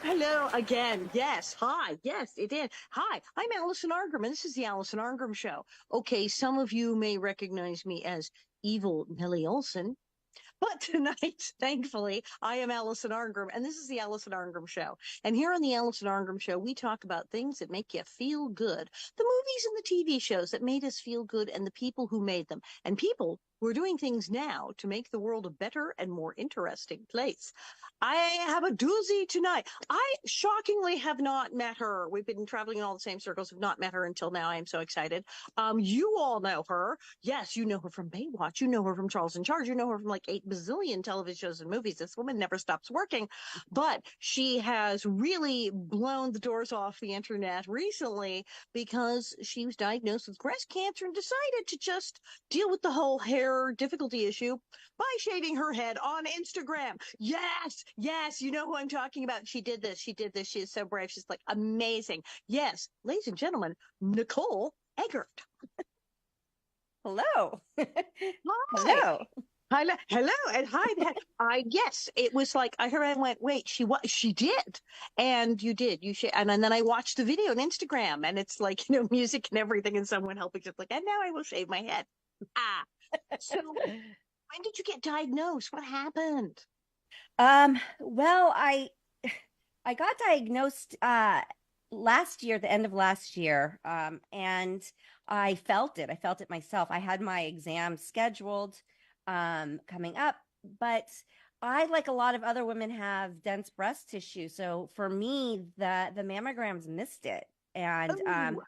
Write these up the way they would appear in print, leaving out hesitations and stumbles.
Hello again. Yes. Hi. Yes, it is. Hi, I'm Alison Arngrim, and this is the Alison Arngrim Show. Okay, some of you may recognize me as evil Millie Olson, but tonight, thankfully, I am Alison Arngrim, and this is the Alison Arngrim Show. And here on the Alison Arngrim Show, we talk about things that make you feel good, the movies and the TV shows that made us feel good, and the people who made them, and people who are doing things now to make the world a better and more interesting place. I have a doozy tonight. I shockingly have not met her. We've been traveling in all the same circles, have not met her until now. I am so excited. You all know her. Yes, you know her from Baywatch. You know her from Charles in Charge. You know her from like 8 bazillion television shows and movies. This woman never stops working, but she has really blown the doors off the internet recently because she was diagnosed with breast cancer and decided to just deal with the whole hair difficulty issue by shaving her head on Instagram. Yes, yes, you know who I'm talking about. She did this. She did this. She is so brave. She's like amazing. Yes, ladies and gentlemen, Nicole Eggert. Hello. Hi. Hello. Hello, hello, and hi. Yes, it was like I heard. I went, wait, she did, and you did, and then I watched the video on Instagram, and it's like music and everything, and someone helping, just like, and now I will shave my head. Ah, so when did you get diagnosed? What happened? Well, I got diagnosed last year, the end of last year. And I felt it. I felt it myself. I had my exam scheduled coming up, but I, like a lot of other women, have dense breast tissue. So for me, the mammograms missed it. And Oh,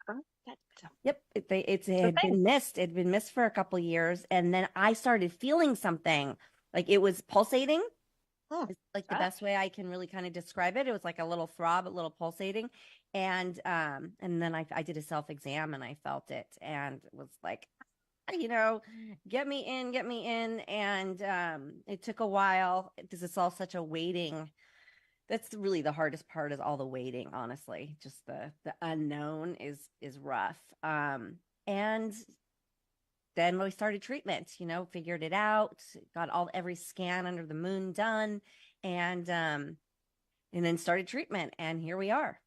that's yep, it the had thing. been missed. It had been missed for a couple years, and then I started feeling something, like it was pulsating. Hmm. It's like the Ah, best way I can really kind of describe it. It was like a little throb, a little pulsating, and then I did a self exam and I felt it, and it was like, you know, get me in, and it took a while because it's all such a waiting. That's really the hardest part, is all the waiting, honestly. Just the unknown is rough. And then we started treatment, figured it out, got every scan under the moon done, and then started treatment, and here we are.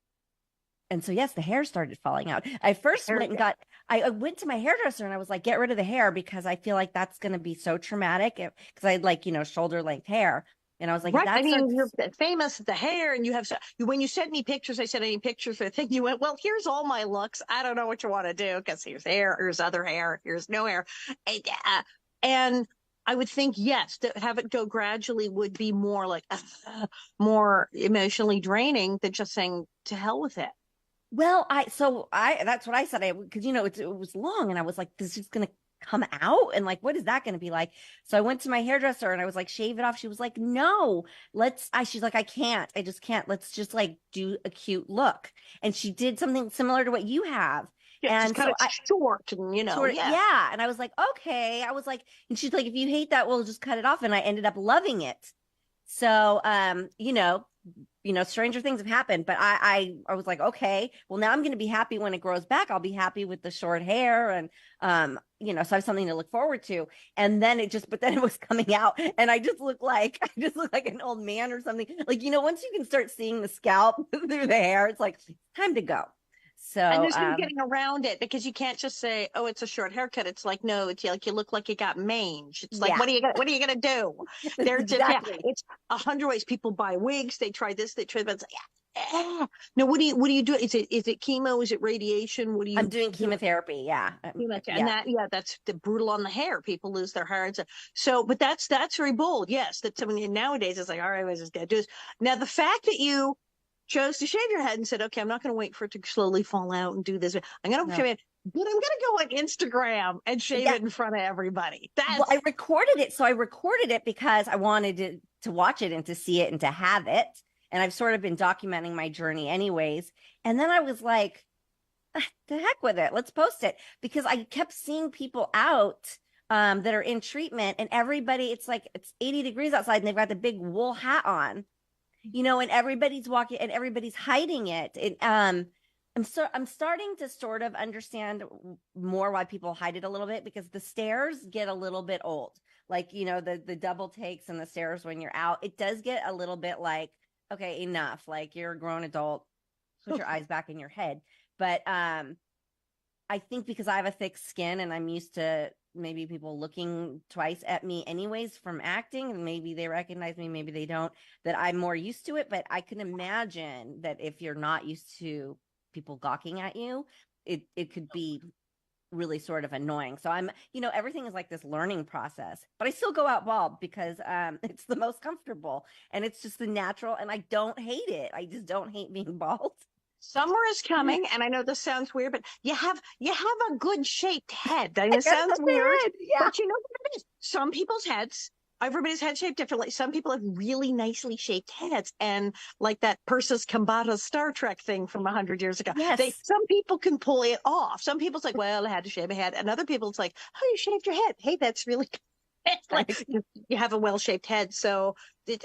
And so yes, the hair started falling out. I first there went and got I went to my hairdresser and I was like, get rid of the hair, because I feel like that's going to be so traumatic, because I had, like, shoulder length hair. And I was like, if Right. I that mean, you're starts. famous the hair, and you have when you sent me pictures, I said any pictures for the thing. You went, well, here's all my looks. I don't know what you want to do because here's hair, here's other hair, here's no hair, and I would think yes, to have it go gradually would be more like more emotionally draining than just saying to hell with it. Well, that's what I said. Because it was long, and I was like, this is gonna come out, and like, what is that gonna be like? So I went to my hairdresser and I was like, shave it off. She was like, no, she's like, I can't, I just can't. Let's just like do a cute look. And she did something similar to what you have. Yeah, just And cut so it I short, and sort of, yeah. yeah. And I was like, okay. I was like, and she's like, if you hate that, we'll just cut it off. And I ended up loving it. So, stranger things have happened, but I was like, okay, well, now I'm going to be happy when it grows back. I'll be happy with the short hair, and so I have something to look forward to. And then but then it was coming out, and I just look like an old man or something. Like, once you can start seeing the scalp through the hair, it's like time to go. And So, there's no getting around it because you can't just say, "Oh, it's a short haircut." It's like, no, it's like you look like you got mange. It's like, yeah, what are you gonna do? They're just yeah. exactly. It's 100 ways. People buy wigs. They try this. They try that. It's like, yeah. No, what do you do? Is it chemo? Is it radiation? What do I'm you doing do? chemotherapy. Yeah. And Yeah. that, yeah, that's the brutal on the hair. People lose their hair. And so, but that's very bold. Yes, that someone nowadays is like, all right, I was just gonna do this. Now, the fact that you chose to shave your head and said, okay, I'm not going to wait for it to slowly fall out and do this. I'm going to shave No. it, but I'm going to go on Instagram and shave Yeah. it in front of everybody. Well, That's I recorded it. So I recorded it because I wanted to watch it and to see it and to have it. And I've sort of been documenting my journey anyways. And then I was like, the heck with it. Let's post it, because I kept seeing people out that are in treatment, and everybody, it's like it's 80 degrees outside and they've got the big wool hat on, and everybody's walking and everybody's hiding it. I'm starting to sort of understand more why people hide it a little bit, because the stairs get a little bit old. Like, the double takes and the stairs when you're out, it does get a little bit like okay, enough. Like you're a grown adult, put your eyes back in your head. But I think because I have a thick skin and I'm used to maybe people looking twice at me anyways from acting, and maybe they recognize me, maybe they don't, that I'm more used to it. But I can imagine that if you're not used to people gawking at you, it could be really sort of annoying. So everything is like this learning process, but I still go out bald because it's the most comfortable and it's just the natural, and I don't hate it. I just don't hate being bald. Summer is coming, and I know this sounds weird, but you have a good shaped head. I I mean, it guess sounds that's weird, it. Yeah. but you know what it is. Some people's heads, everybody's head shaped differently. Some people have really nicely shaped heads, and like that Persis Kambata Star Trek thing from 100 years ago. Yes. Some people can pull it off. Some people's like, well, I had to shave my head, and other people it's like, oh, you shaved your head. Hey, that's really. It's like Right. you have a well-shaped head, so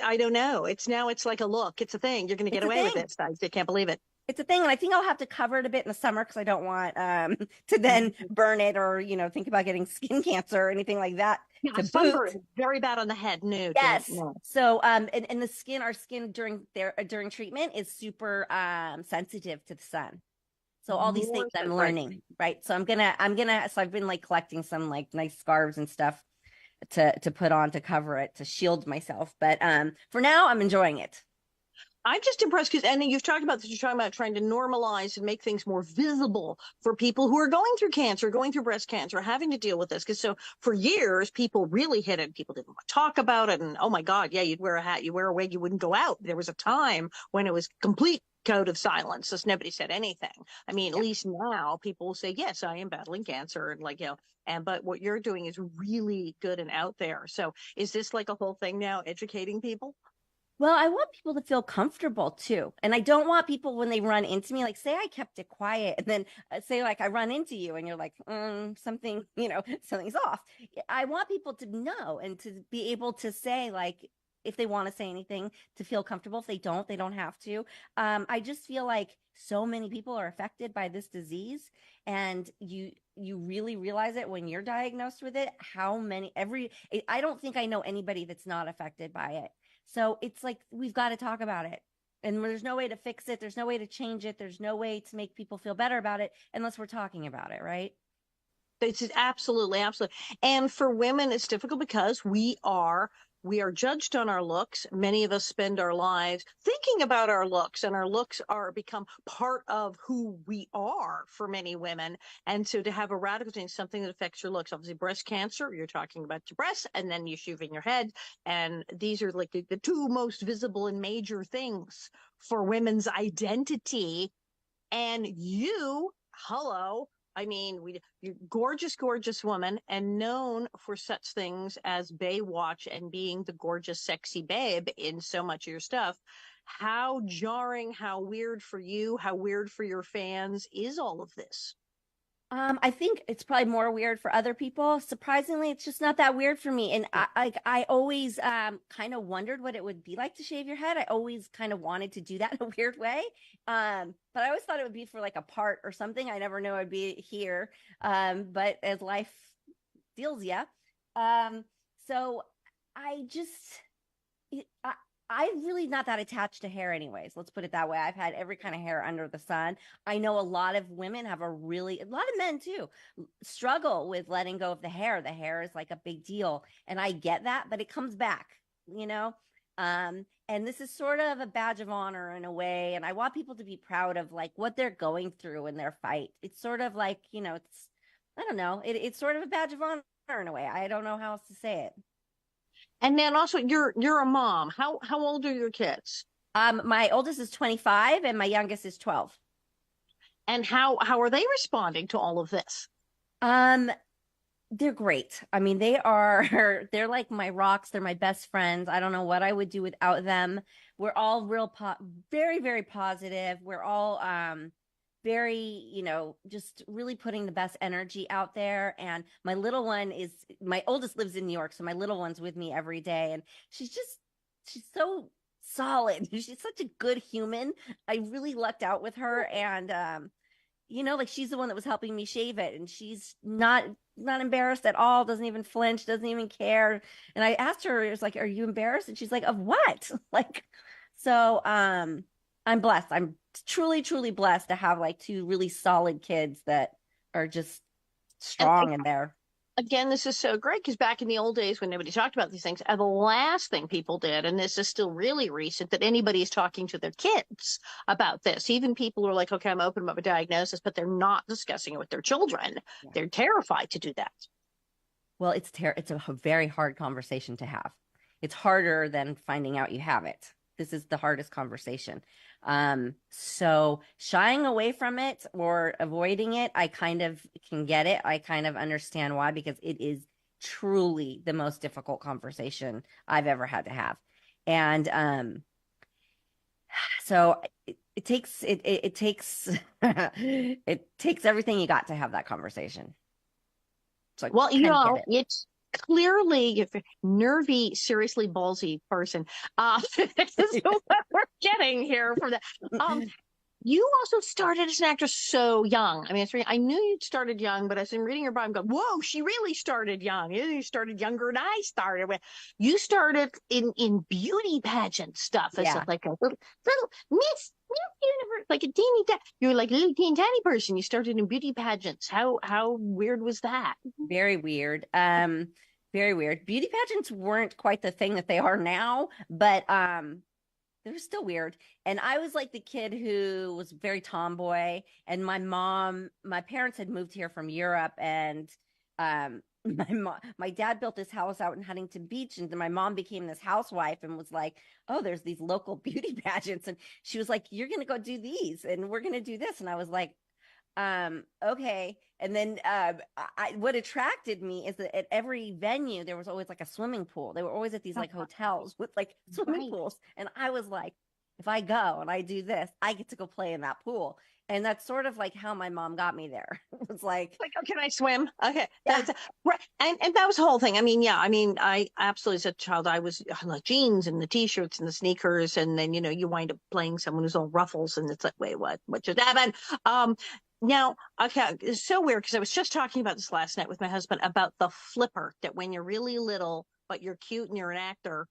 I don't know. It's like a look. It's a thing. You're going to get It's a away with thing. this. I can't believe it. It's a thing, and I think I'll have to cover it a bit in the summer because I don't want to then burn it or think about getting skin cancer or anything like that Yeah, to boot. sunburn, very bad on the head. No, don't, Yes. no. So and the skin, our skin during treatment is super sensitive to the sun. So all these things More so, I'm right. learning, right? So so I've been like collecting some like nice scarves and stuff to put on to cover it to shield myself. But for now I'm enjoying it. I'm just impressed because, and then you've talked about this, you're talking about trying to normalize and make things more visible for people who are going through cancer, going through breast cancer, having to deal with this. Because so for years, people really hid it. People didn't want to talk about it. And oh my God, yeah, you'd wear a hat, you wear a wig, you wouldn't go out. There was a time when it was complete code of silence, so nobody said anything. I mean, at Yeah. least now people will say, yes, I am battling cancer. And like, but what you're doing is really good and out there. So is this like a whole thing now, educating people? Well, I want people to feel comfortable too. And I don't want people when they run into me, like say I kept it quiet and then say like I run into you and you're like, something, something's off. I want people to know and to be able to say like, if they want to say anything, to feel comfortable. If they don't have to. I just feel like so many people are affected by this disease, and you really realize it when you're diagnosed with it. How many I don't think I know anybody that's not affected by it. So it's like we've got to talk about it. And there's no way to fix it. There's no way to change it. There's no way to make people feel better about it unless we're talking about it, right? It's absolutely, absolutely. And for women, it's difficult because we are judged on our looks. Many of us spend our lives thinking about our looks, and our looks are become part of who we are for many women. And so to have a radical change, something that affects your looks, obviously breast cancer, you're talking about your breasts, and then you shaving your head. And these are like the two most visible and major things for women's identity. And hello, I mean, you're gorgeous, gorgeous woman, and known for such things as Baywatch and being the gorgeous, sexy babe in so much of your stuff. How jarring, how weird for you, how weird for your fans is all of this? I think it's probably more weird for other people. Surprisingly, it's just not that weird for me. And I always kind of wondered what it would be like to shave your head. I always kind of wanted to do that in a weird way. But I always thought it would be for like a part or something. I never knew I'd be here. But as life deals you. So I just I, I'm really not that attached to hair anyways. Let's put it that way. I've had every kind of hair under the sun. I know a lot of women have a lot of men too, struggle with letting go of the hair. The hair is like a big deal. And I get that, but it comes back, you know? And this is sort of a badge of honor in a way. And I want people to be proud of like what they're going through in their fight. It's sort of like, I don't know, it's sort of a badge of honor in a way. I don't know how else to say it. And then also, you're a mom. How old are your kids? My oldest is 25 and my youngest is 12. And how are they responding to all of this? Um, they're great. I mean, they are, they're like my rocks. They're my best friends. I don't know what I would do without them. We're all very, very positive. We're all, very, just really putting the best energy out there. And my oldest lives in New York. So my little one's with me every day. And she's so solid. She's such a good human. I really lucked out with her. And, like she's the one that was helping me shave it, and she's not embarrassed at all, doesn't even flinch, doesn't even care. And I asked her, it was like, are you embarrassed? And she's like, of what? Like, So I'm blessed. I'm truly, truly blessed to have like two really solid kids that are just And strong in there. again, this is so great because back in the old days when nobody talked about these things, the last thing people did, and this is still really recent, that anybody is talking to their kids about this. Even people who are like, okay, I'm open about my diagnosis, but they're not discussing it with their children. Yeah. They're terrified to do that. Well, it's a very hard conversation to have. It's harder than finding out you have it. This is the hardest conversation. So shying away from it or avoiding it, I kind of can get it. I kind of understand why, because it is truly the most difficult conversation I've ever had to have. And so it takes it takes it takes everything you got to have that conversation. So I Well, kind of get it. it's clearly a nervy, seriously ballsy person. Is what we're getting here from that. Um, You also started as an actress so young. I mean, I knew you'd started young, but as I'm reading your bio, I'm going, whoa, she really started young. You started younger than I started. You started in beauty pageant stuff as Yeah. like a little Miss Universe, like a teeny tiny. You were like a little teeny tiny person. You started in beauty pageants. How weird was that? Very weird. Very weird. Beauty pageants weren't quite the thing that they are now, but they were still weird. And I was like the kid who was very tomboy. And my parents had moved here from Europe, and my dad built this house out in Huntington Beach, and then my mom became this housewife and was like, "Oh, there's these local beauty pageants," and she was like, "You're gonna go do these, and we're gonna do this," and I was like, okay. And then what attracted me is that at every venue there was always like a swimming pool. They were always at these like hotels with like swimming Right. pools, and I was like, if I go and I do this, I get to go play in that pool. And that's sort of like how my mom got me there. It was like, Oh, can I swim? Okay, yeah, that's right. And that was the whole thing. I mean, yeah, I mean, I absolutely as a child, I like jeans and the t-shirts and the sneakers, and then you wind up playing someone who's all ruffles, and it's like, wait, what just happened? Um, Now, okay, it's so weird because I was just talking about this last night with my husband about the flipper that when you're really little, but you're cute and you're an actor,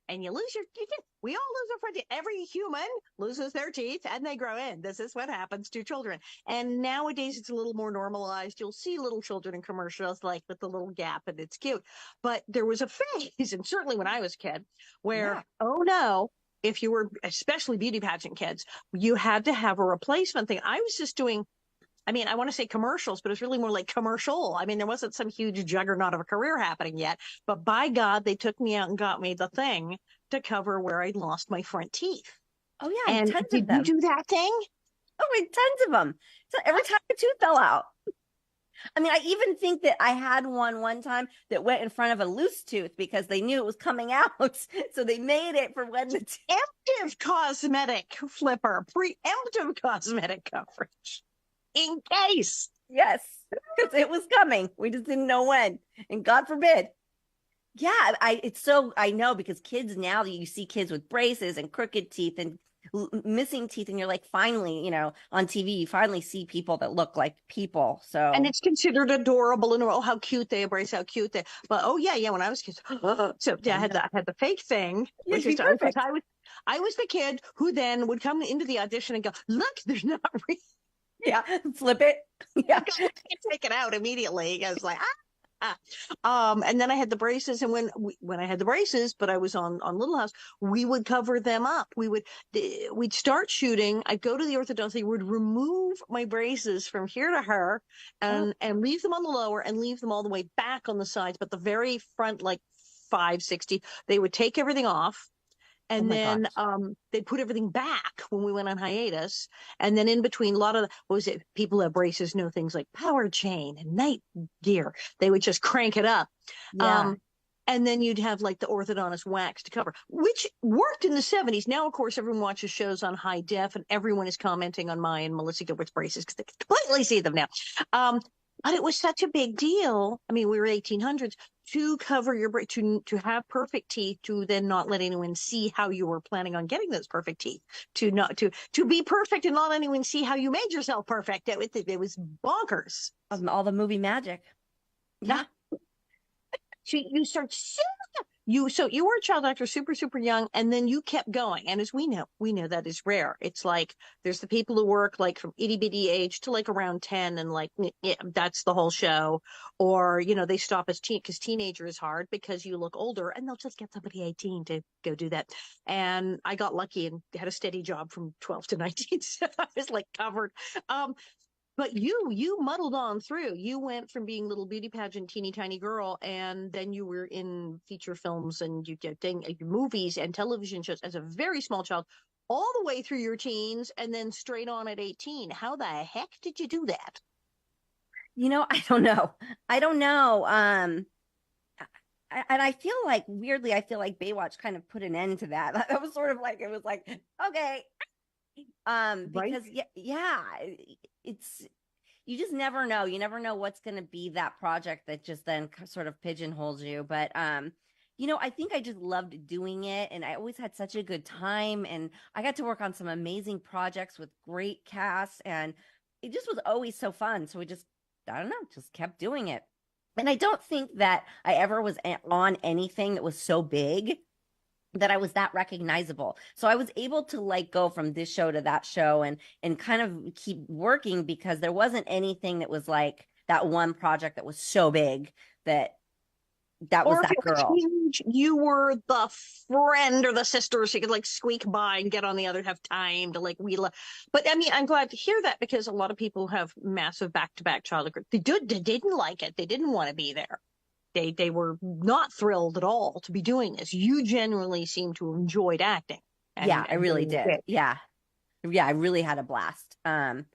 and you lose your teeth. We all lose our front teeth. Every human loses their teeth and they grow in. This is what happens to children. And nowadays it's a little more normalized. You'll see little children in commercials like with the little gap, and it's cute. But there was a phase, and certainly when I was a kid, where, yeah, oh no, if you were especially beauty pageant kids, you had to have a replacement thing. I was just doing, I mean, I want to say commercials, but it's really more like commercial. I mean, there wasn't some huge juggernaut of a career happening yet, but by God, they took me out and got me the thing to cover where I'd lost my front teeth. oh yeah, I had And tons of did you them. do that thing? Oh, I had tons of them. So every time a tooth fell out. I mean, I even think that I had one time that went in front of a loose tooth because they knew it was coming out. So they made it for when the Preemptive cosmetic flipper, preemptive cosmetic coverage in case. yes, because it was coming. We just didn't know when. And God forbid. Yeah, it's so I know because kids now you see kids with braces and crooked teeth and missing teeth, and you're like, finally, on TV, you finally see people that look like people. And So it's considered adorable and oh how cute they embrace, how cute they. But oh yeah, when I was kids, so yeah, I know. I had the fake thing, You which should be is because perfect. I was the kid who then would come into the audition and go, look, there's not real. Yeah, flip it. Yeah. Take it out immediately. I was like, ah. And then I had the braces, and when I had the braces, but I was on Little House, we would cover them up. We'd start shooting. I'd go to the orthodontist. They would remove my braces from here to her, Oh, and leave them on the lower, and leave them all the way back on the sides. But the very front, like 560, they would take everything off, oh and my then gosh. they put everything back when we went on hiatus. And then in between, a lot of what was it? People who have braces know things like power chain and night gear. They would just crank it up. Yeah. Um, and then you'd have like the orthodontist wax to cover, which worked in the 70s. Now, of course, everyone watches shows on high def, and everyone is commenting on my and Melissa Gilbert's braces because they can completely see them now. Um, but it was such a big deal. I mean, we were 1800s to cover your to have perfect teeth, to then not let anyone see how you were planning on getting those perfect teeth, to not to be perfect and not let anyone see how you made yourself perfect. It was bonkers. All the movie magic. Yeah. Yeah. So you start So you were a child actor super super young, and then you kept going, and as we know that is rare. It's like there's the people who work like from itty bitty age to like around 10, and like yeah, that's the whole show. Or they stop as teen, because teenager is hard because you look older, and they'll just get somebody 18 to go do that. And I got lucky and had a steady job from 12 to 19, so I was like covered. um but you muddled on through. You went from being little beauty pageant teeny tiny girl, and then you were in feature films, and you did movies and television shows as a very small child, all the way through your teens, and then straight on at 18. How the heck did you do that? I don't know. I don't know. And I feel like weirdly, I feel like Baywatch kind of put an end to that. That was sort of like it was like, okay. Right? Because yeah, it's you just never know. You never know what's going to be that project that just then sort of pigeonholes you. But I think I just loved doing it, and I always had such a good time, and I got to work on some amazing projects with great casts, and it just was always so fun. So we just, I don't know, just kept doing it. And I don't think that I ever was on anything that was so big that I was that recognizable. So I was able to like go from this show to that show and kind of keep working because there wasn't anything that was like that one project that was so big that that was Or if that it was girl. huge, you were the friend or the sister, so you could like squeak by and get on the other, have time to like wheel. But I mean, I'm glad to hear that, because a lot of people have massive back-to-back childhood. They didn't like it. They didn't want to be there. They were not thrilled at all to be doing this. You genuinely seem to have enjoyed acting Yeah, I and really doing did. it. Yeah. Yeah, I really had a blast. And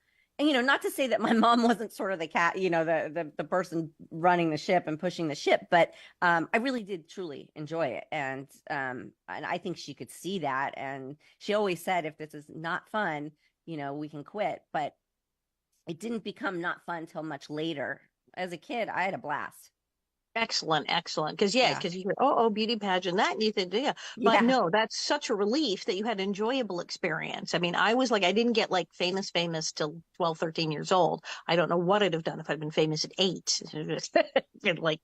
not to say that my mom wasn't sort of the cat, the person running the ship and pushing the ship, but I really did truly enjoy it. And I think she could see that. And she always said, if this is not fun, we can quit. But it didn't become not fun until much later. As a kid, I had a blast. Excellent, excellent. Because Yeah. because you hear, oh, beauty pageant, that, and you think, yeah. But Yeah. no, that's such a relief that you had an enjoyable experience. I mean, I was like, I didn't get like famous till 12, 13 years old. I don't know what I'd have done if I'd been famous at 8. Like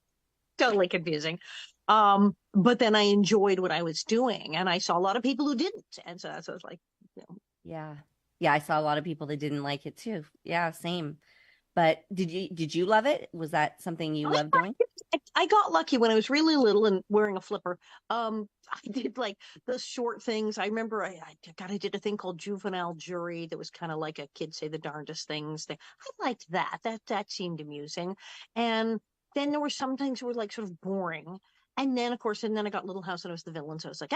totally confusing. But then I enjoyed what I was doing, and I saw a lot of people who didn't. And so that's what I was like, you know, Yeah. Yeah. I saw a lot of people that didn't like it too. Yeah, same. But did you love it? Was that something you loved doing? I got lucky when I was really little and wearing a flipper. I did like the short things. I remember I did a thing called Juvenile Jury that was kind of like a kid say the darndest things thing. I liked that. That seemed amusing. And then there were some things that were like sort of boring. And then, of course, I got Little House and I was the villain. So I was like,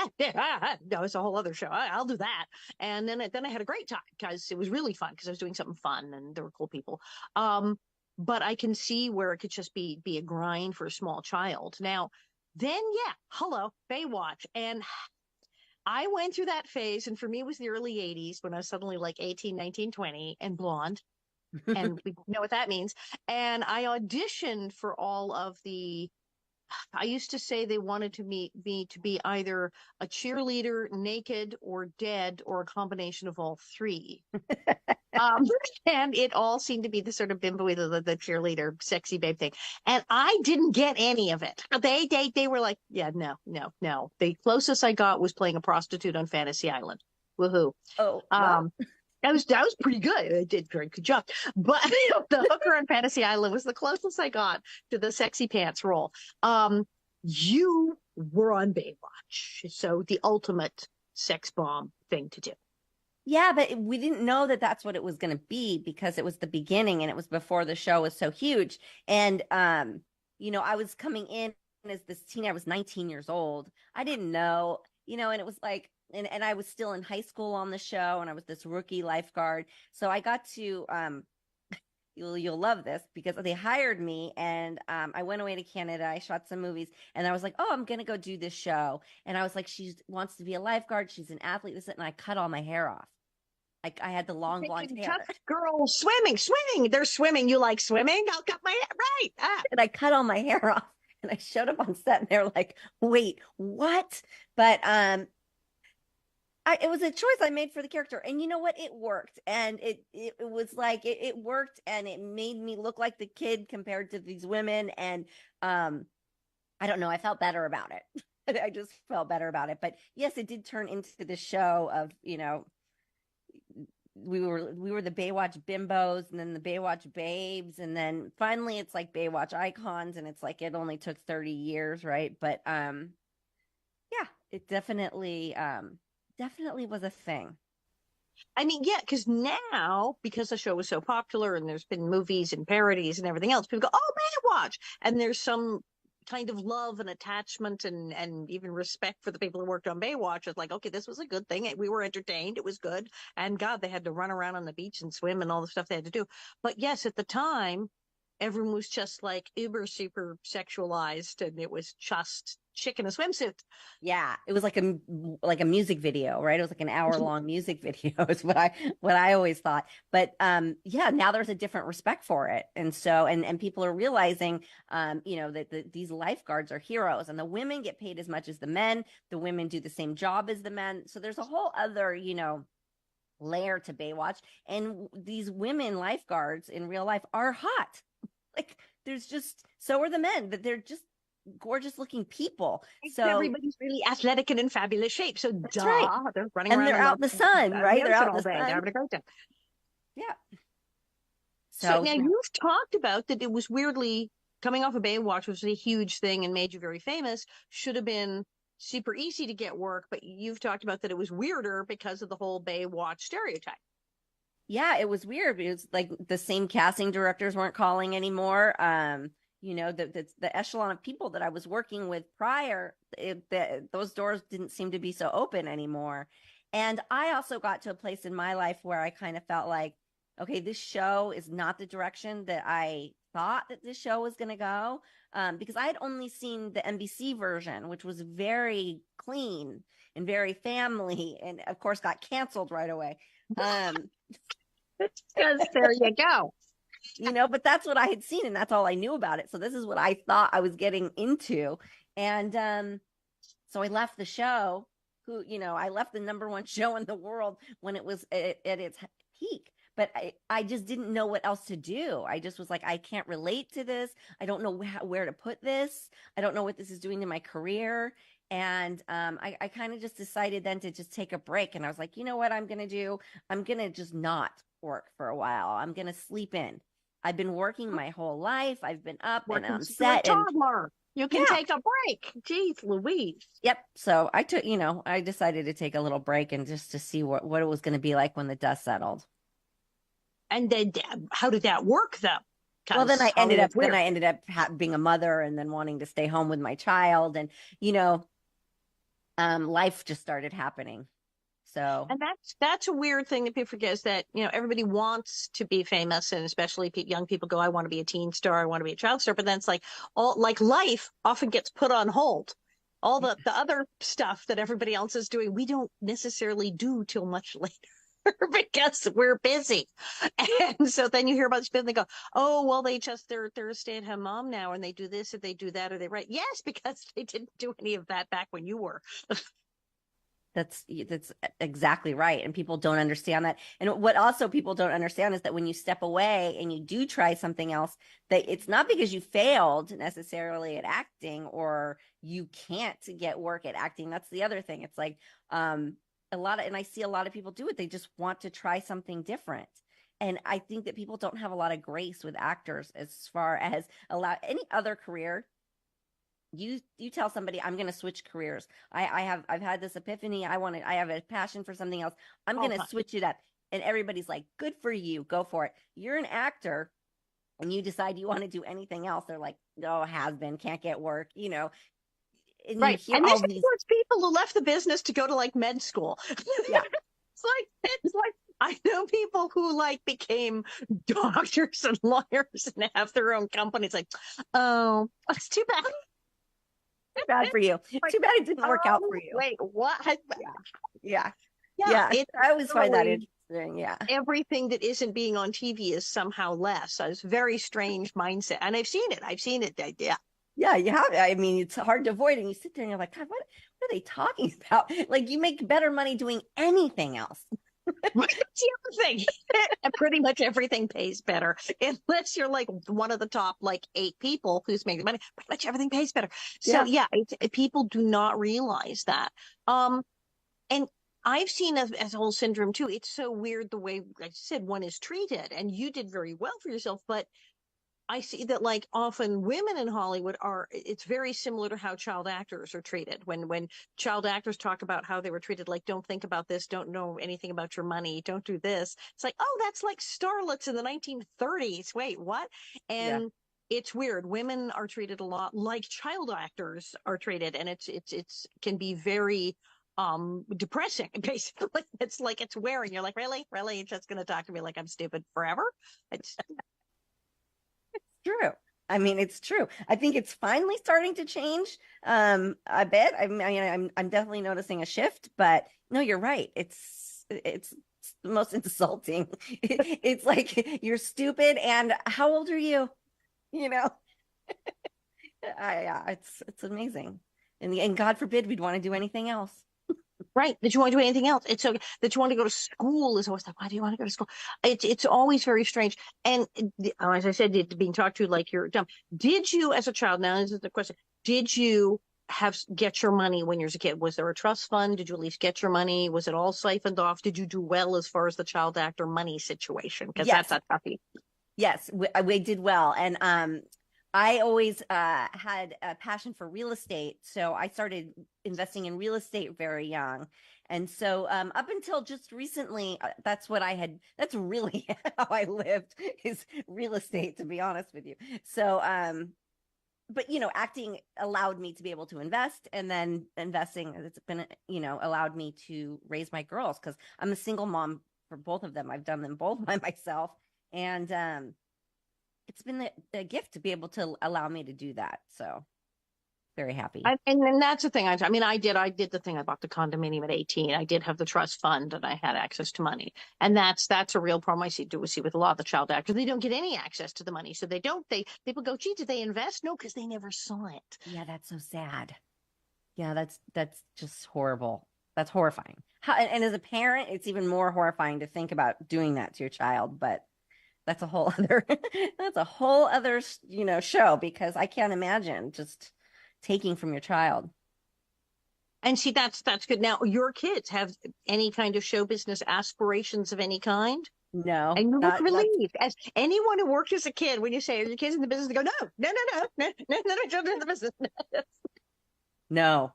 no, it's a whole other show. I'll do that. And then I had a great time because it was really fun because I was doing something fun and there were cool people. Um, but I can see where it could just be a grind for a small child. Now, then yeah, hello, Baywatch. And I went through that phase, and for me it was the early 80s when I was suddenly like 18, 19, 20 and blonde. And we know what that means. And I auditioned for all of the I used to say they wanted me to be either a cheerleader, naked, or dead, or a combination of all three. Um, and it all seemed to be the sort of bimbo, the cheerleader, sexy babe thing. And I didn't get any of it. They were like, yeah, no, no, no. The closest I got was playing a prostitute on Fantasy Island. Woohoo. Oh, well, Um, that was pretty good. I did a very good job. But the hooker on Fantasy Island was the closest I got to the sexy pants role. You were on Baywatch, so the ultimate sex bomb thing to do. yeah, but we didn't know that that's what it was going to be because it was the beginning and it was before the show was so huge. And I was coming in as this teen. I was 19 years old. I didn't know, and it was like, and I was still in high school on the show, and I was this rookie lifeguard. So I got to you'll love this because they hired me, and I went away to Canada. I shot some movies, and I was like, oh, I'm gonna go do this show. And I was like, she wants to be a lifeguard. She's an athlete. This, and I cut all my hair off. Like I had the long blonde Thinking, tough hair, girl, swimming. They're swimming. You like swimming? I'll cut my hair. Right. Ah. and I cut all my hair off. And I showed up on set, and they're like, "Wait, what?" But it was a choice I made for the character, and you know what? It worked, and it was like it worked, and it made me look like the kid compared to these women, and I don't know, I felt better about it. I just felt better about it. But yes, it did turn into the show of, we were the Baywatch bimbos and then the Baywatch babes, and then finally it's like Baywatch icons, and it's like it only took 30 years, right? But yeah, it definitely was a thing. I mean, yeah, because now, because the show was so popular and there's been movies and parodies and everything else, people go, oh, Baywatch. And there's some kind of love and attachment and even respect for the people who worked on Baywatch. It's like, okay, this was a good thing. We were entertained. It was good. And God, they had to run around on the beach and swim and all the stuff they had to do. But yes, at the time, everyone was just like uber super sexualized, and it was just chick in a swimsuit. Yeah, it was like a music video, right? It was like an hour-long music video is what I always thought. But yeah, now there's a different respect for it. And so and people are realizing that these lifeguards are heroes, and the women get paid as much as the men. The women do the same job as the men. So there's a whole other, layer to Baywatch. And these women lifeguards in real life are hot. Like there's just, so are the men, but they're just gorgeous looking people. So everybody's really athletic and in fabulous shape. So right. They're running and around. They're out in the sun, right? They're out in the sun. They're having a great time. Yeah. So now you've talked about that it was weirdly coming off of Baywatch, which was a huge thing and made you very famous, should have been super easy to get work, but you've talked about that it was weirder because of the whole Baywatch stereotype. Yeah, it was weird. It was like the same casting directors weren't calling anymore. The echelon of people that I was working with prior, those doors didn't seem to be so open anymore. And I also got to a place in my life where I kind of felt like, okay, this show is not the direction that I thought that this show was going to go, because I had only seen the NBC version, which was very clean and very family, and of course got canceled right away. Because there you go. But that's what I had seen, and that's all I knew about it. So this is what I thought I was getting into. And so I left the show, I left the #1 show in the world when it was at its peak. But I just didn't know what else to do. I just was like, I can't relate to this. I don't know where to put this. I don't know what this is doing to my career. And I kind of just decided then to just take a break. And I was like, you know what I'm going to do? I'm going to just not work for a while. I'm going to sleep in. I've been working my whole life. I've been up and on set. Toddler. You can take a break. Jeez Louise. Yep. So I took, I decided to take a little break and just to see what it was going to be like when the dust settled. And then how did that work though? Well, then I ended up being a mother and then wanting to stay home with my child, and life just started happening. So, and that's a weird thing that people forget, is that everybody wants to be famous, and especially young people go, I want to be a teen star, I want to be a child star, but then it's like life often gets put on hold. All the other stuff that everybody else is doing, we don't necessarily do till much later. Because we're busy. And so then you hear about these people, they go, oh, well, they're a stay-at-home mom now, and they do this, or they do that, or they write. Yes, because they didn't do any of that back when you were. That's exactly right. And people don't understand that. And what also people don't understand is that when you step away and you do try something else, that it's not because you failed necessarily at acting or you can't get work at acting. That's the other thing. It's like, and I see a lot of people do it. They just want to try something different. And I think that people don't have a lot of grace with actors as far as any other career. You tell somebody, I'm going to switch careers. I've had this epiphany. I have a passion for something else. I'm going to switch it up. And everybody's like, good for you. Go for it. You're an actor and you decide you want to do anything else. They're like, no, has been, can't get work, And right. And this includes people who left the business to go to med school. Yeah. it's like I know people who became doctors and lawyers and have their own company. It's like, oh, it's too bad. Too bad for you. Too bad it didn't work out for you. Wait, what? Yeah. I always find that interesting. Yeah. Everything that isn't being on TV is somehow less. It's a very strange mindset. And I've seen it. Yeah. Yeah, you have. I mean, it's hard to avoid. And you sit there and you're like, God, what are they talking about? Like, you make better money doing anything else. That's the other thing. Pretty much everything pays better unless you're like one of the top like 8 people who's making money. Pretty much everything pays better. So Yeah. yeah, people do not realize that. And I've seen as whole syndrome too. It's so weird the way, like I said, one is treated, and you did very well for yourself, but I see that like often women in Hollywood are, it's very similar to how child actors are treated. When child actors talk about how they were treated, like, don't think about this, don't know anything about your money, don't do this. It's like, oh, that's like starlets in the 1930s. Wait, what? Yeah. And it's weird. Women are treated a lot like child actors are treated, and it's can be very depressing basically. It's like it's wearing. You're like, really you're just going to talk to me like I'm stupid forever? It's True. I mean, it's true. I think it's finally starting to change a bit. I'm definitely noticing a shift, but no, you're right. It's the most insulting. It's like you're stupid and how old are you? You know? Yeah, it's amazing. And God forbid we'd want to do anything else. right. That you want to do anything else. It's so that you want to go to school is always like, why do you want to go to school? It's always very strange. And as I said, being talked to like you're dumb. Did you, as a child? Now this is the question. Did you get your money when you were a kid? Was there a trust fund? Did you at least get your money? Was it all siphoned off? Did you do well as far as the child actor money situation? Because that's Yes, a toughie. yes, we did well. And I always had a passion for real estate. So I started investing in real estate very young. And so up until just recently, that's really how I lived is real estate, to be honest with you. So, but, acting allowed me to be able to invest, and then investing, it's been, allowed me to raise my girls because I'm a single mom for both of them. I've done them both by myself. And it's been a gift to be able to allow me to do that. So very happy. And then that's the thing. I did the thing. I bought the condominium at 18. I did have the trust fund and I had access to money. And that's a real problem I see with a lot of the child actors. They don't get any access to the money. So people go, gee, did they invest? No, because they never saw it. Yeah, that's so sad. Yeah, that's just horrible. That's horrifying. And as a parent, it's even more horrifying to think about doing that to your child, but that's a whole other that's a whole other, show because I can't imagine just taking from your child. And see, that's good. Now, your kids have any kind of show business aspirations of any kind? No, And you look not relieved. As anyone who worked as a kid, when you say, are your kids in the business? They go, no, children in the business. no.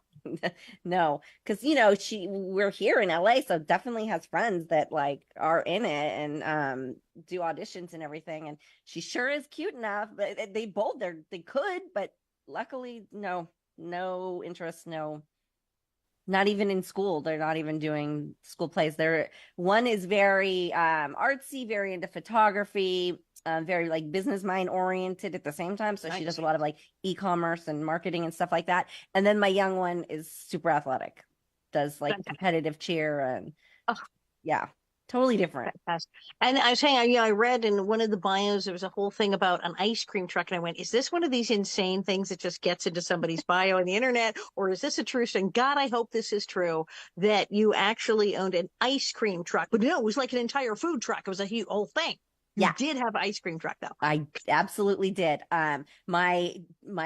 No, because we're here in LA, so definitely has friends that like are in it and do auditions and everything. And she sure is cute enough, but they could, but luckily no interest, no, not even in school. They're not even doing school plays. One is very artsy, very into photography, very like business mind oriented at the same time. So she does a lot of like e-commerce and marketing and stuff like that. And then my young one is super athletic, does like competitive cheer and Oh, yeah, totally different. fantastic. And I was saying, I read in one of the bios, there was a whole thing about an ice cream truck. And I went, is this one of these insane things that just gets into somebody's bio on the internet? Or is this a true thing? God, I hope this is true that you actually owned an ice cream truck. But no, it was like an entire food truck. It was a huge whole thing. You Yeah, did have an ice cream truck though. I absolutely did. My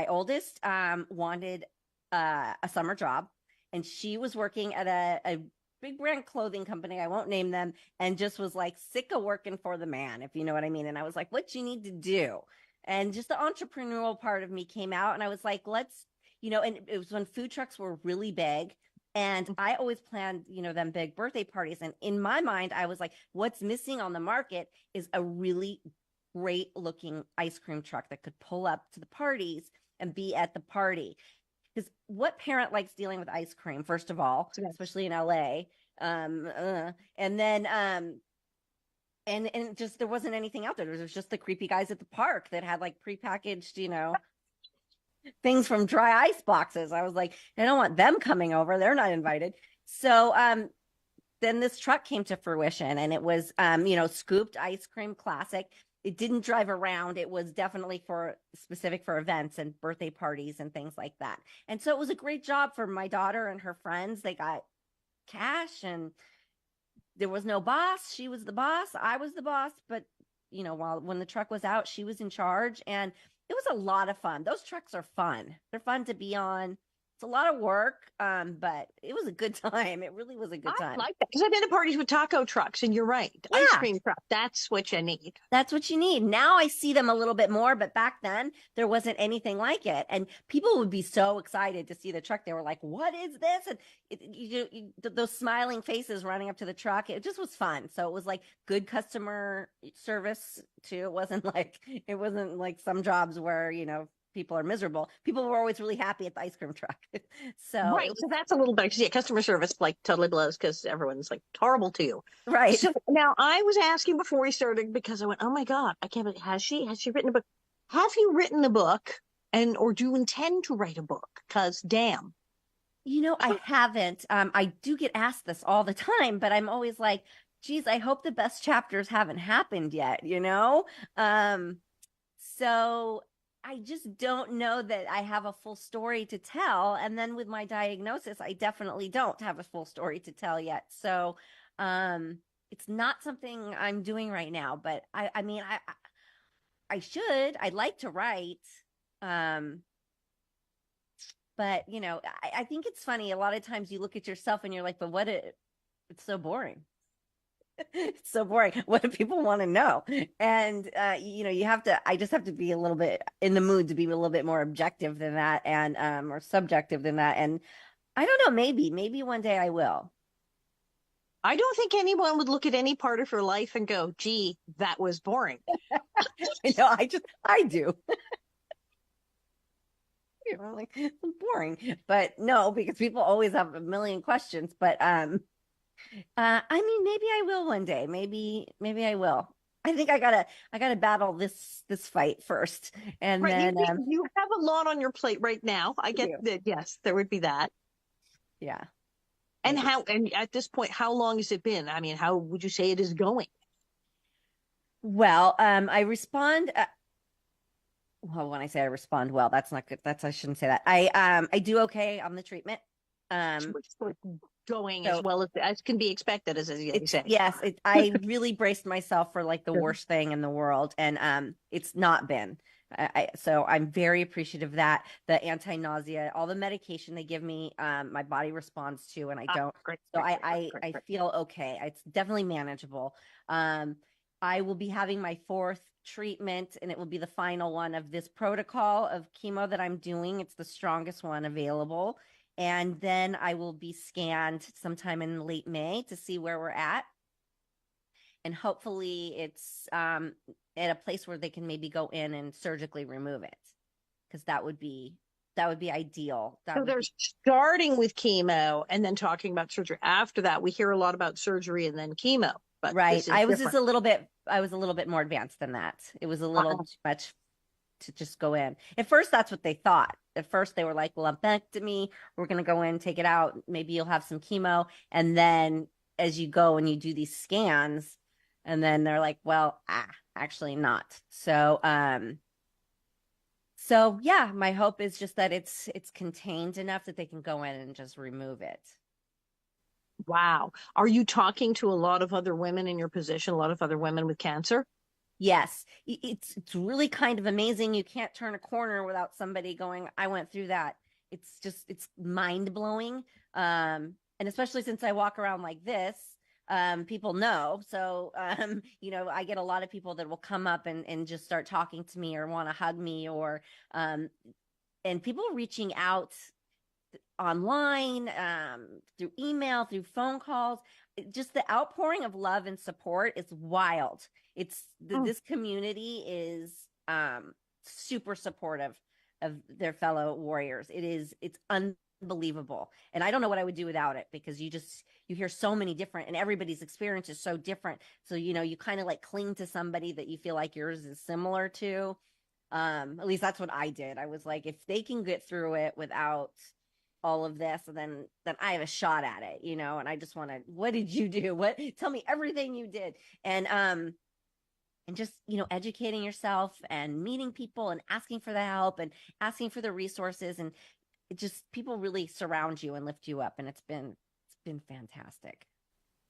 oldest wanted a summer job, and she was working at a big brand clothing company. I won't name them, and just was like sick of working for the man, if you know what I mean. And I was like, what you need to do? And just the entrepreneurial part of me came out, and I was like, let's, and it was when food trucks were really big. And I always planned, them big birthday parties. And in my mind, I was like, what's missing on the market is a really great looking ice cream truck that could pull up to the parties and be at the party. Because what parent likes dealing with ice cream, first of all, especially in LA? And then, and just there wasn't anything out there. There was just the creepy guys at the park that had like prepackaged, things from dry ice boxes. I was like, I don't want them coming over. They're not invited. So then this truck came to fruition, and it was scooped ice cream classic. It didn't drive around. It was definitely specific for events and birthday parties and things like that. And so it was a great job for my daughter and her friends. They got cash, and there was no boss. She was the boss. I was the boss. But, when the truck was out, she was in charge. And it was a lot of fun. Those trucks are fun. They're fun to be on. It's a lot of work, but it was a good time. It really was a good I time. like that because I've been to parties with taco trucks, and you're right. Ice Yeah. cream truck, that's what you need. That's what you need. Now I see them a little bit more, but back then there wasn't anything like it. And people would be so excited to see the truck. They were like, "What is this?" And those smiling faces running up to the truck. It just was fun. So it was like good customer service too. It wasn't like some jobs where, people are miserable. People were always really happy at the ice cream truck. So Right. So that's a little better. 'Cause, yeah, customer service like totally blows because everyone's like horrible to you. right. So now I was asking before we started because I went, oh my God, I can't believe, has she written a book? Have you written a book or do you intend to write a book? Because damn. I haven't. I do get asked this all the time, but I'm always like, geez, I hope the best chapters haven't happened yet. So I just don't know that I have a full story to tell. And then with my diagnosis, I definitely don't have a full story to tell yet. So it's not something I'm doing right now, but I mean, I should. I'd like to write. Um, but I think it's funny. A lot of times you look at yourself and you're like, but it's so boring. It's so boring. What do people want to know? And I just have to be a little bit in the mood to be a little bit more objective than that and or subjective than that. And I don't know, maybe one day I will. I don't think anyone would look at any part of her life and go, gee, that was boring. I do. Like boring, but no, because people always have a million questions. But I mean, maybe I will one day. Maybe I will. I think I gotta battle this fight first, and Right. then You have a lot on your plate right now. I get do. that. Yes, there would be that. Yeah, I And do. and at this point, how long has it been? I mean, how would you say it is going? Well, I respond. Well, when I say I respond well, that's not good. I shouldn't say that. I do okay on the treatment. Um, Sort of going as so well as can be expected, as they it's say. yes, I really braced myself for like the worst thing in the world, and it's not been. So I'm very appreciative of that. The anti-nausea, all the medication they give me, my body responds to, and I don't. Great, So great, great, I great. feel okay. It's definitely manageable. Um, I will be having my fourth treatment, and it will be the final one of this protocol of chemo that I'm doing. It's the strongest one available. And then I will be scanned sometime in late May to see where we're at. And hopefully it's at a place where they can maybe go in and surgically remove it. Because that would be ideal. So they're starting with chemo and then talking about surgery. After that, we hear a lot about surgery and then chemo, but right. this is different. I was a little bit more advanced than that. It was a little Uh-huh. too much to just go in. At first, that's what they thought. At first, they were like, lumpectomy, we're going to go in, take it out. Maybe you'll have some chemo. And then as you go and you do these scans, and then they're like, well, actually not. So yeah, my hope is just that it's contained enough that they can go in and just remove it. Wow. Are you talking to a lot of other women in your position, a lot of other women with cancer? Yes, it's really kind of amazing. You can't turn a corner without somebody going, I went through that. It's mind blowing. And especially since I walk around like this, people know. So, I get a lot of people that will come up and just start talking to me or want to hug me um, and people reaching out online, through email, through phone calls. Just the outpouring of love and support is wild. Mm. This community is super supportive of their fellow warriors. It's unbelievable. And I don't know what I would do without it because you hear so many different and everybody's experience is so different. So, you kind of like cling to somebody that you feel like yours is similar to. At least that's what I did. I was like, if they can get through it without all of this, then I have a shot at it, and I just want to, what did you do? Tell me everything you did. And just, educating yourself and meeting people and asking for the help and asking for the resources. And it just, people really surround you and lift you up. And it's been fantastic.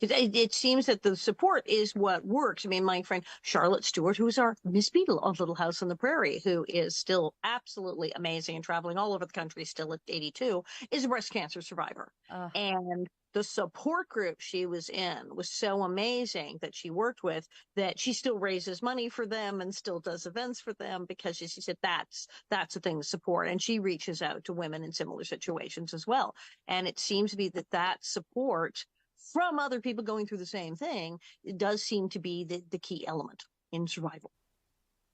It seems that the support is what works. I mean, my friend Charlotte Stewart, who's our Miss Beadle on Little House on the Prairie, who is still absolutely amazing and traveling all over the country still at 82, is a breast cancer survivor. Oh, And the support group she was in was so amazing that she worked with, that she still raises money for them and still does events for them, because she said that's the thing to support. And she reaches out to women in similar situations as well. And it seems to be that support from other people going through the same thing, it does seem to be the key element in survival.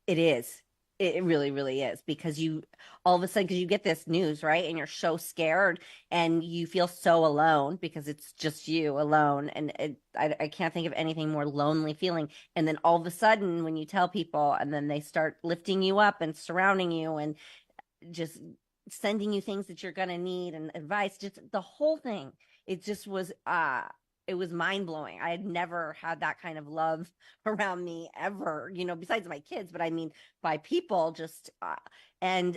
it is. It really, really is, because you all of a sudden, because you get this news, right? And you're so scared and you feel so alone because it's just you alone. And I can't think of anything more lonely feeling. And then all of a sudden, when you tell people, and then they start lifting you up and surrounding you and just sending you things that you're going to need and advice, just the whole thing. It just was, it was mind blowing. I had never had that kind of love around me ever, besides my kids, but I mean, by people just, and,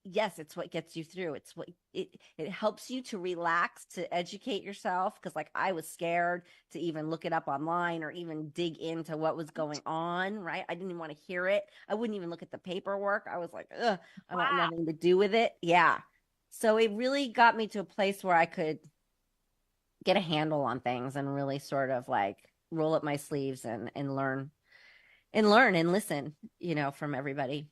yes, it's what gets you through. It's what it helps you to relax, to educate yourself. Cause like I was scared to even look it up online or even dig into what was going on. Right. I didn't even want to hear it. I wouldn't even look at the paperwork. I was like, ugh, I want Wow. nothing to do with it. Yeah. So it really got me to a place where I could get a handle on things and really sort of like roll up my sleeves and learn and listen, from everybody.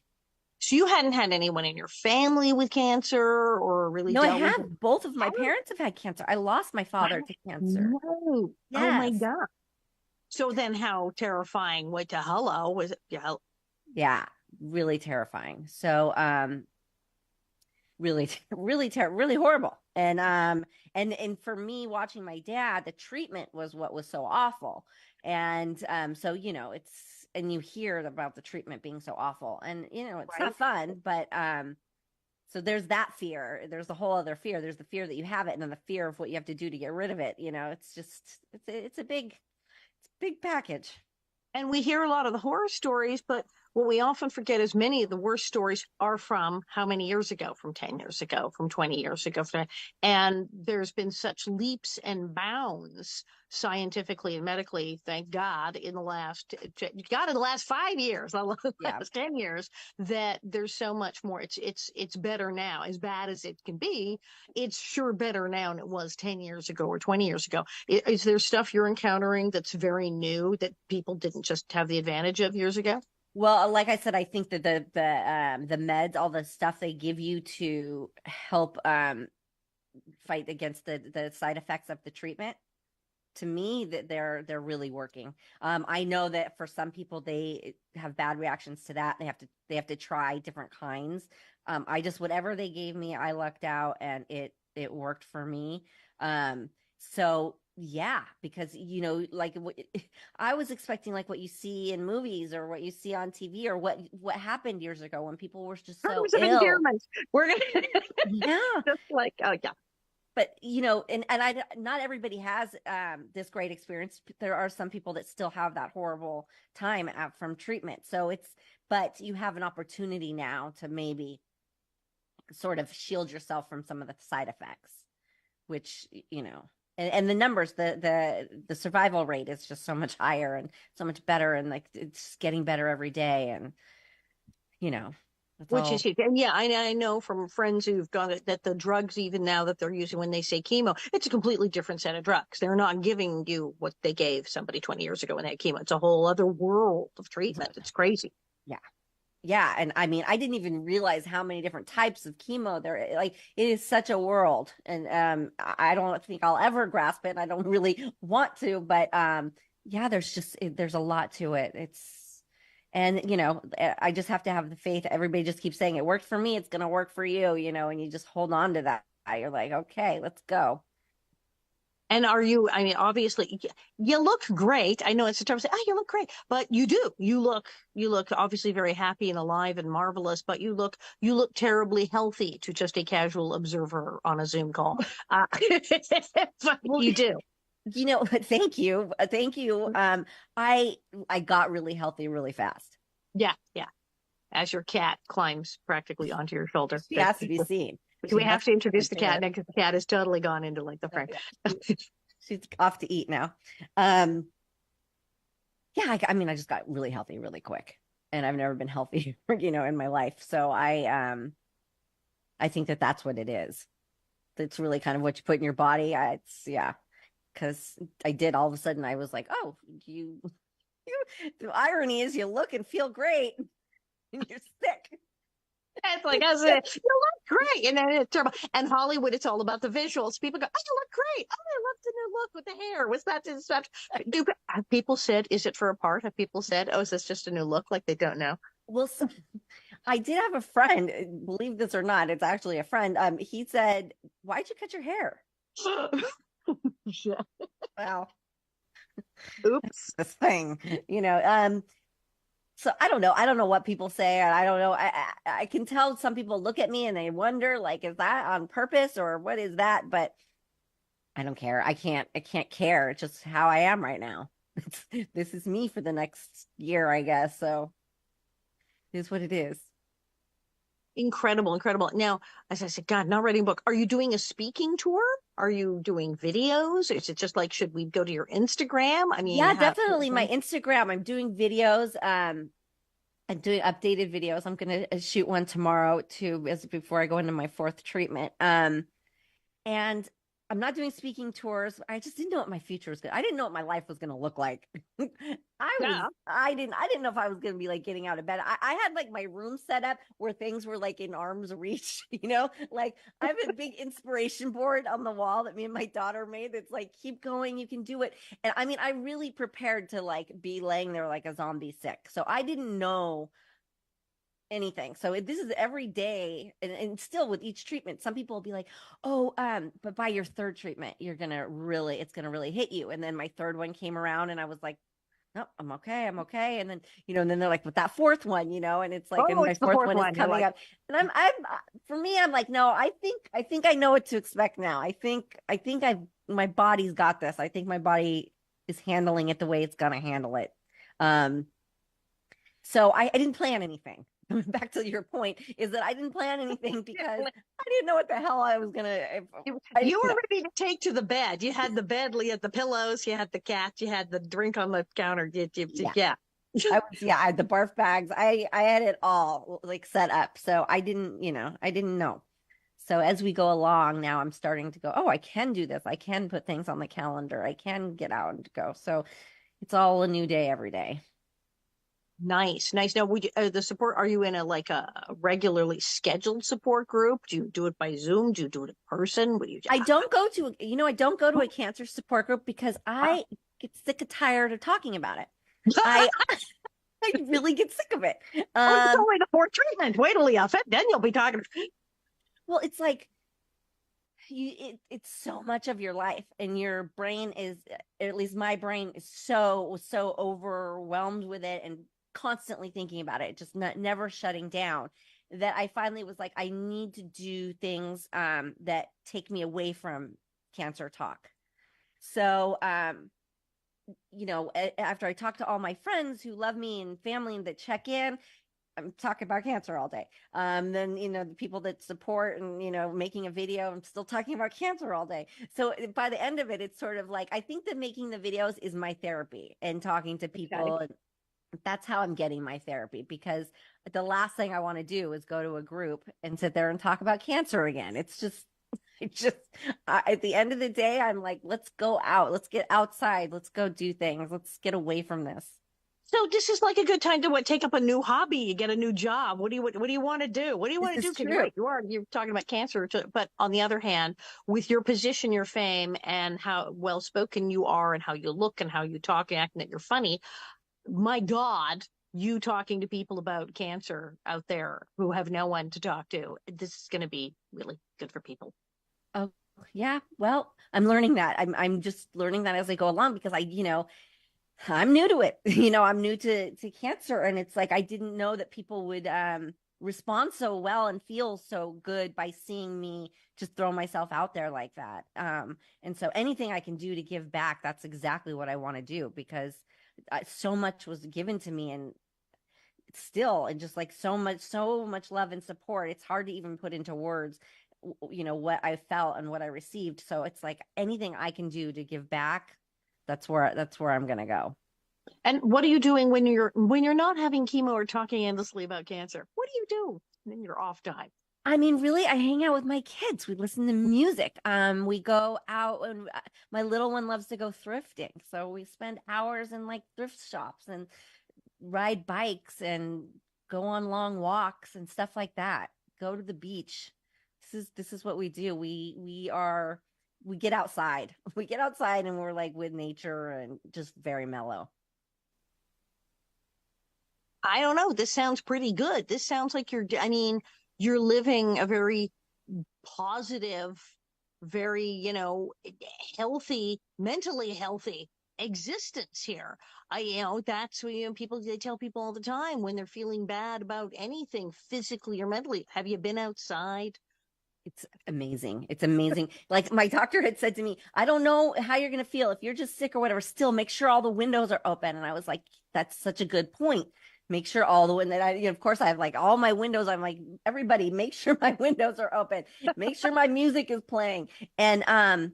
So you hadn't had anyone in your family with cancer or really No, I dealt with have. it? Both of my Oh, parents have had cancer. I lost my father to cancer. no. Oh my Yes. God. So then how terrifying, what the hello was it? Yeah. Yeah, really terrifying. So, really, really horrible. And for me, watching my dad, the treatment was what was so awful. And so and you hear about the treatment being so awful, and it's Right. not fun, but so there's that fear. There's the whole other fear. There's the fear that you have it, and then the fear of what you have to do to get rid of it. It's just it's a big package. And we hear a lot of the horror stories, but what we often forget is many of the worst stories are from how many years ago? From 10 years ago, from 20 years ago. And there's been such leaps and bounds scientifically and medically, thank God, in the last 5 years, I love the Yeah. last 10 years, that there's so much more. It's better now. As bad as it can be, it's sure better now than it was 10 years ago or 20 years ago. Is there stuff you're encountering that's very new that people didn't just have the advantage of years ago? Well, like I said, I think that the meds, all the stuff they give you to help fight against the side effects of the treatment, to me that they're really working. I know that for some people they have bad reactions to that. They have to try different kinds. I just whatever they gave me, I lucked out and it worked for me. So yeah, because like I was expecting like what you see in movies or what you see on TV or what happened years ago when people were just so Terms of ill. endearment. We're gonna Yeah, just like, oh yeah. but and I not everybody has this great experience. There are some people that still have that horrible time from treatment. So but you have an opportunity now to maybe sort of shield yourself from some of the side effects, which and the numbers, the survival rate is just so much higher and so much better, and like it's getting better every day, and you know it's Which is all. huge. And yeah, I know from friends who've got it that the drugs, even now that they're using when they say chemo, it's a completely different set of drugs. They're not giving you what they gave somebody 20 years ago when they had chemo. It's a whole other world of treatment. It's crazy. Yeah. Yeah, and I mean, I didn't even realize how many different types of chemo there. Like, it is such a world, and I don't think I'll ever grasp it. I don't really want to, but yeah, there's a lot to it. And I just have to have the faith. Everybody just keeps saying it worked for me. It's gonna work for you, and you just hold on to that. You're like, okay, let's go. And I mean, obviously you look great. I know it's a term to say, oh, you look great, but you do. You look obviously very happy and alive and marvelous, but you look terribly healthy to just a casual observer on a Zoom call. But Well, you do. thank you, thank you. I got really healthy really fast. Yeah, yeah. As your cat climbs practically onto your shoulder. She has to be seen. Do She we has have to to be my introduce the cat favorite. next? The cat has totally gone into like the frame. She's off to eat now. Um, yeah, I mean, I just got really healthy really quick, and I've never been healthy, in my life. So I think that that's what it is. It's really kind of what you put in your body. It's yeah, because I did all of a sudden. I was like, oh, you. The irony is, you look and feel great, and you're sick. It's like, I said, you look great. And then it's terrible. And Hollywood, it's all about the visuals. People go, oh, you look great. Oh, I love the new look with the hair. What's that? Is that? Have people said, is it for a part? Have people said, oh, is this just a new look? Like they don't know. Well, so, I did have a friend, believe this or not, it's actually a friend. He said, "Why'd you cut your hair?" Yeah. Well, Oops. this thing, so I don't know. I don't know what people say. I don't know. I can tell some people look at me and they wonder, like, is that on purpose or what is that? But I don't care. I can't care. It's just how I am right now. This is me for the next year, I guess. So it is what it is. Incredible, incredible. Now, as I said, God, not writing a book. Are you doing a speaking tour? Are you doing videos? Is it just like, should we go to your Instagram? I mean, Yeah, how? definitely my Instagram. I'm doing videos. I'm doing updated videos. I'm gonna shoot one tomorrow too, as before I go into my fourth treatment. And I'm not doing speaking tours. I just didn't know what my future was I didn't know what my life was gonna look like. Yeah. I didn't know if I was gonna be like getting out of bed. I had like my room set up where things were like in arm's reach, like I have a big inspiration board on the wall that me and my daughter made that's like, keep going, you can do it. And I mean, I really prepared to like be laying there like a zombie sick. So I didn't know anything. So this is every day, and still with each treatment, some people will be like, "Oh, but by your third treatment, it's gonna really hit you." And then my third one came around, and I was like, "No, I'm okay." And then and then they're like, "With that fourth one, and it's like, and Oh, my it's the fourth fourth one is one. You're coming like, up, and for me, I'm like, no, I think I know what to expect now. I think my body's got this. I think my body is handling it the way it's gonna handle it. Um, so I didn't plan anything. Back to your point, is that I didn't plan anything because I didn't know what the hell I was gonna. I you didn't were know. ready to take to the bed. You had the bed, you had the pillows, you had the cat, you had the drink on the counter. Yeah, Yeah. I had the barf bags. I had it all like set up. So I didn't know. So as we go along, now I'm starting to go, oh, I can do this. I can put things on the calendar. I can get out and go. So it's all a new day every day. Nice, nice. Now, the support? Are you in a regularly scheduled support group? Do you do it by Zoom? Do you do it in person? What do you? I don't go to a cancer support group because I get sick and tired of talking about it. I I really get sick of it. Oh, it's only the fourth treatment. Wait till you fit, then you'll be talking. Well, it's like it's so much of your life, and your brain is, at least my brain is so overwhelmed with it and constantly thinking about it, just never shutting down, that I finally was like, I need to do things that take me away from cancer talk. So after I talk to all my friends who love me and family and that check in, I'm talking about cancer all day. Then, the people that support and, making a video, I'm still talking about cancer all day. So by the end of it, it's sort of like, I think that making the videos is my therapy and talking to people. Okay. And that's how I'm getting my therapy, because the last thing I want to do is go to a group and sit there and talk about cancer again. At the end of the day, I'm like, let's go out, let's get outside, let's go do things, let's get away from this. So this is like a good time to take up a new hobby. You get a new job. What do you want to do? What do you This want to do? is Because true. you're talking about cancer, but on the other hand, with your position, your fame, and how well spoken you are, and how you look, and how you talk, and acting that you're funny, my God, you talking to people about cancer out there who have no one to talk to, this is going to be really good for people. Oh, yeah. Well, I'm learning that. I'm just learning that as I go along, because I'm new to it. I'm new to cancer, and it's like I didn't know that people would respond so well and feel so good by seeing me just throw myself out there like that. And so anything I can do to give back, that's exactly what I want to do, because so much was given to me, and still, and just like so much love and support. It's hard to even put into words. what I felt and what I received. So it's like anything I can do to give back, that's where I'm gonna go. And what are you doing when you're not having chemo or talking endlessly about cancer? What do you do in your off time? I mean, really, I hang out with my kids. We listen to music. We go out, and my little one loves to go thrifting. So we spend hours in like thrift shops and ride bikes and go on long walks and stuff like that. Go to the beach. This is what we do. We get outside. We get outside and we're like with nature and just very mellow. I don't know. This sounds pretty good. This sounds like I mean, you're living a very positive, very, healthy, mentally healthy existence here. That's what, people, they tell people all the time when they're feeling bad about anything physically or mentally. Have you been outside? It's amazing. It's amazing. Like my doctor had said to me, I don't know how you're going to feel if you're just sick or whatever. Still, make sure all the windows are open. And I was like, that's such a good point. Make sure all the windows. Of course, I have like all my windows. I'm like, everybody, make sure my windows are open. Make sure my music is playing. And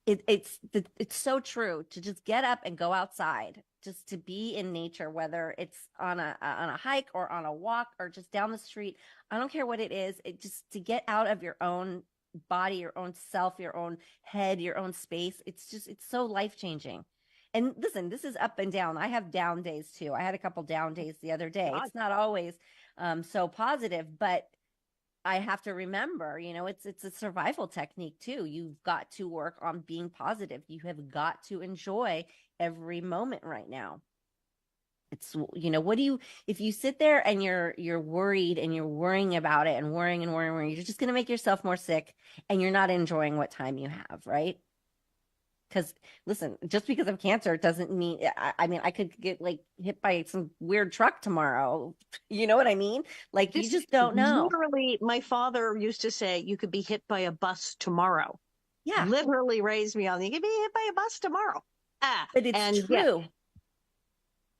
it's so true to just get up and go outside, just to be in nature, whether it's on a hike or on a walk or just down the street. I don't care what it is. It just to get out of your own body, your own self, your own head, your own space. It's so life changing. And listen, this is up and down. I have down days too. I had a couple down days the other day. God. It's not always so positive, but I have to remember, it's a survival technique too. You've got to work on being positive. You have got to enjoy every moment right now. It's, what do you, if you sit there and you're worried and you're worrying about it and worrying, you're just going to make yourself more sick and you're not enjoying what time you have, right? Because listen, just because of cancer doesn't mean, I mean, I could get like hit by some weird truck tomorrow. You know what I mean? Like you This just don't know. literally, my father used to say, you could be hit by a bus tomorrow. Yeah, Literally raised me on you could be hit by a bus tomorrow. but it's And yeah, true.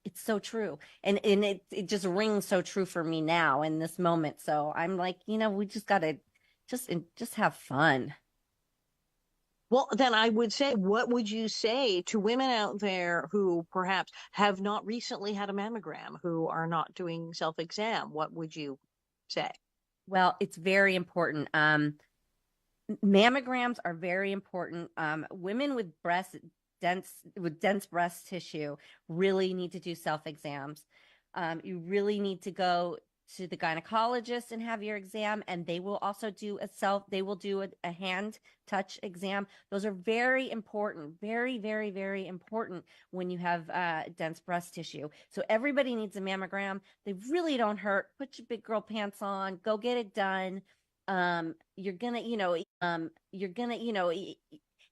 It's so true. And it just rings so true for me now in this moment. So I'm like, we just gotta just have fun. well, then I would say, what would you say to women out there who perhaps have not recently had a mammogram, who are not doing self-exam? What would you say? Well, it's very important. Mammograms are very important. Women with dense breast tissue really need to do self exams. You really need to go to the gynecologist and have your exam, and they will also do they will do a hand touch exam. Those are very important, very, very, very important when you have dense breast tissue. So everybody needs a mammogram. They really don't hurt. Put your big girl pants on, go get it done. You're gonna,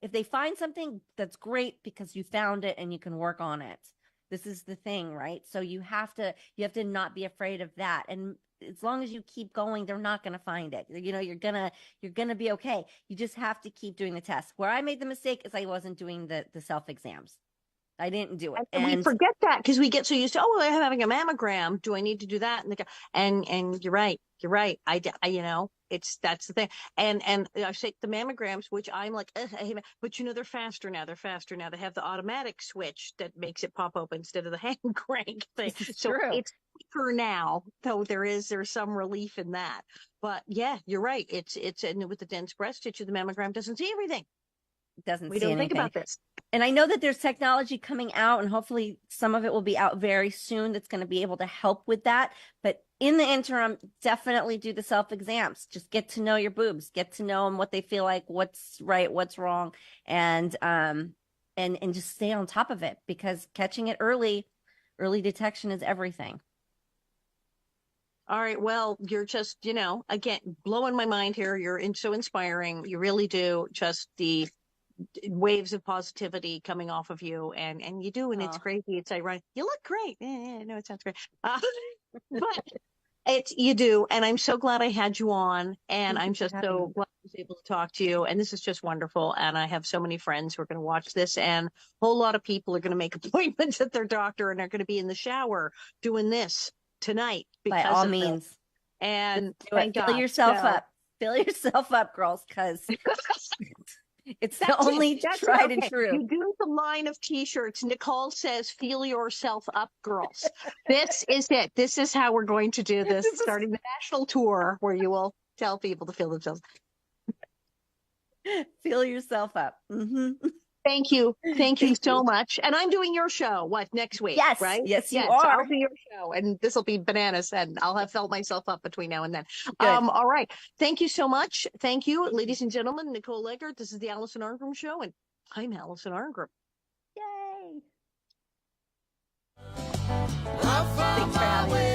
if they find something, that's great because you found it and you can work on it. This is the thing, right? So you have to not be afraid of that. And as long as you keep going, they're not going to find it. You're going to be okay. You just have to keep doing the tests. Where I made the mistake is I wasn't doing the self exams. I didn't do it. And we And forget that because we get so used to, oh, well, I'm having a mammogram. Do I need to do that? And you're right. You're right. That's the thing. And I say the mammograms, which I'm like, I hate but they're faster now. They're faster now. They have the automatic switch that makes it pop open instead of the hand crank thing. this is So true. it's quicker now, though there's some relief in that. But yeah, you're right. And with the dense breast tissue, the mammogram doesn't see everything. Doesn't We see don't think anything. about this. And I know that there's technology coming out, and hopefully some of it will be out very soon that's going to be able to help with that. But in the interim, definitely do the self exams. Just get to know your boobs, get to know them, what they feel like, what's right, what's wrong, and just stay on top of it because catching it early detection is everything. All right. Well, you're just, again, blowing my mind here. So inspiring. You really do. Just the waves of positivity coming off of you, and you do, and it's Oh, crazy. It's ironic. You look great. No, it sounds great. But you do, and I'm so glad I had you on, and thank you I'm for just having so me. glad I was able to talk to you. And this is just wonderful. And I have so many friends who are going to watch this, and a whole lot of people are going to make appointments at their doctor, and are going to be in the shower doing this tonight By because all of this. means, just And do it. thank Fill God. yourself So up. Fill yourself up, girls, because it's the That's only it. That's it. tried and Okay. true. You do the line of t-shirts. Nicole says, "Feel yourself up, girls." This is it. This is how we're going to do this, starting the national tour where you will tell people to feel themselves. Feel yourself up. Thank you. Thank you Thank so you. much. And I'm doing your show, next week, Yes. right? Yes, you Yes, are. I'll do your show, and this will be bananas, and I'll have felt myself up between now and then. Good. All right. Thank you so much. Thank you, ladies and gentlemen. Nicole Eggert. This is the Alison Arngrim Show, and I'm Alison Arngrim. Yay. Thanks for having me.